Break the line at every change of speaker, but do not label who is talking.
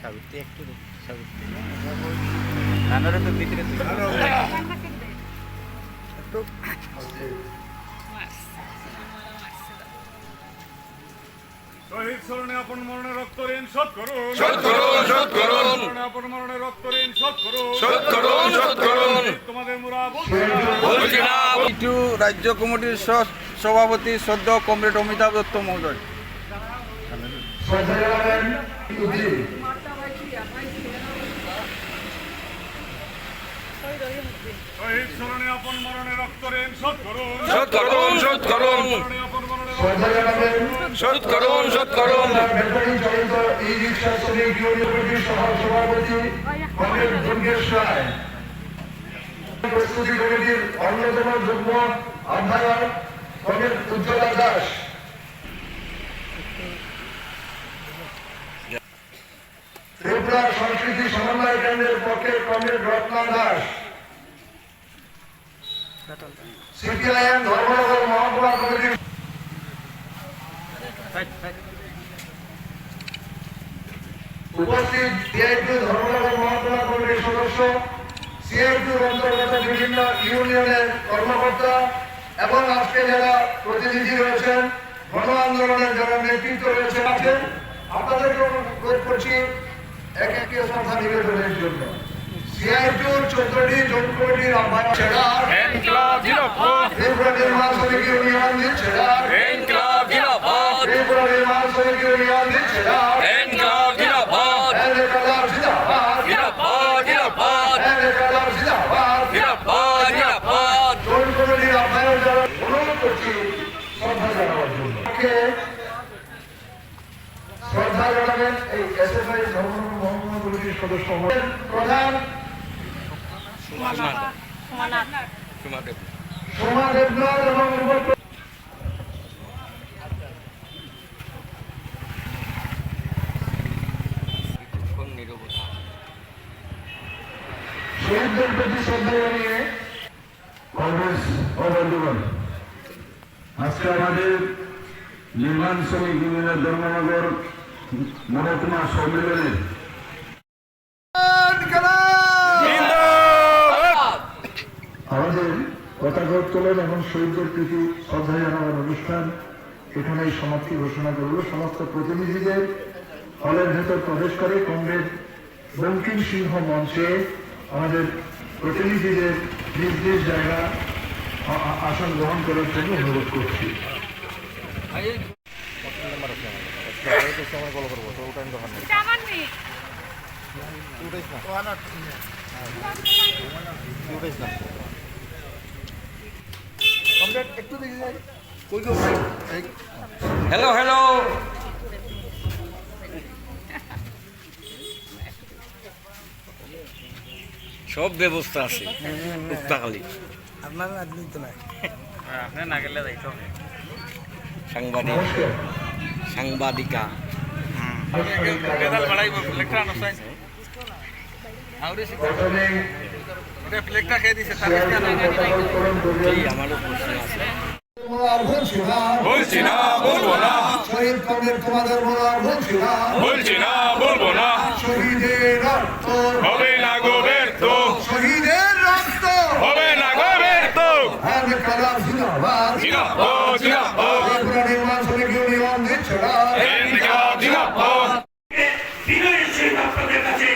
সাবিত্রী একটু সাবিত্রী রান্নার তো ভিতরে
শহীদ স্মরণে আপন মরণে রক্ত ঋণ শোধ করুন,
শোধ করুন, শোধ করুন,
স্মরণে আপন মরণে রক্ত ঋণ শোধ করুন,
শোধ করুন, শোধ করুন।
তোমাদের মুরা
বলছি না।
রাজ্য কমিটির সভাপতি সদ্য কমরেড অমিতাভ দত্ত মহোদয়।
শহীদ স্মরণে আপন মরণে রক্ত ঋণ শোধ করুন,
শোধ করুন, শোধ করুন,
স্মরণে আপন মরণে
শোধ করুন, শোধ করুন।
প্রস্তুতি কমিটির অন্যতম যুগ্ম আহ্বায়ক কমরেড উজ্জ্বলা দাস, ত্রিপুরা সংস্কৃতি সমন্বয় কেন্দ্রের পক্ষে কমরেড রত্না দাস, সিপিআইএম ধর্মনগর মহকুমা কমিটির উপস্থিত সিআইটিউ ধর্মনগর মহকুমা কমিটির সদস্য, সিআইটিউর অন্তর্গত বিভিন্ন ইউনিয়নের কর্মকর্তা এবং আজকে যারা প্রতিনিধি রয়েছেন, গণ আন্দোলনের যারা নেতৃত্ব রয়েছেন আছেন, আপনাদেরকে অনুরোধ করছি এক একটি শ্রদ্ধা নিবেদনের জন্য। সিআইটিউর 14টি জোন কমিটির আহ্বায়ক ত্রিপুরা নির্মাণ সমিতি ইউনিয়ন ছেড়া, ত্রিপুরা নির্মাণ সমিতি ইউনিয়ন ছেড়া, জোন কমিটির আহ্বায়ক যারা অনুরোধ করছি শ্রদ্ধা জানাবার জন্য। শ্রদ্ধা জানাবেন এই এসএফআই ধর্মনগর মহকুমা কমিটির সদস্য প্রধান সোমা দেবনাথ এবং শহীদদের প্রতি শ্রদ্ধা জানিয়ে কংগ্রেস ও বন্ধুগণ, আজকে আমাদের নির্মাণ শ্রমিক ইউনিয়নের ধর্মনগর মহকুমা সম্মেলনের আমাদের পতাকা উত্তোলন এবং শহীদদের প্রতি শ্রদ্ধা জানাবার অনুষ্ঠান এখানেই সমাপ্তি ঘোষণা করল। সমস্ত প্রতিনিধিদের হলের ভেতর প্রবেশ করে কমরেড বঙ্কিম সিংহ মঞ্চে আমাদের প্রতিনিধিদের নিজ নিজ জায়গা আসন গ্রহণ করার জন্য অনুরোধ করছি।
হ্যালো হ্যালো, সব ব্যবস্থা আছে উক্তাকালী।
আপনার না গেলে যাইতো
সাংবাদিক সাংবাদিকা আমারও প্রশ্ন আছে।
বলছি না, বলবো না, শহীদ কমরেড তোমাদের বলছি না,
বলছি না, বলবো না,
শহীদের রক্ত
হবে না গো ব্যর্থ,
শহীদের রক্ত
হবে না গো ব্যর্থ।
আমি কালাম জিন্দাবাদ,
জিন্দাবাদ, জিন্দাবাদ,
ত্রিপুরা নির্মাণ সমিতি ইউনিয়ন ছেড়া,
জিন্দাবাদ, জিন্দাবাদ।
বিনয়ের সহিত আপনাদের কাছে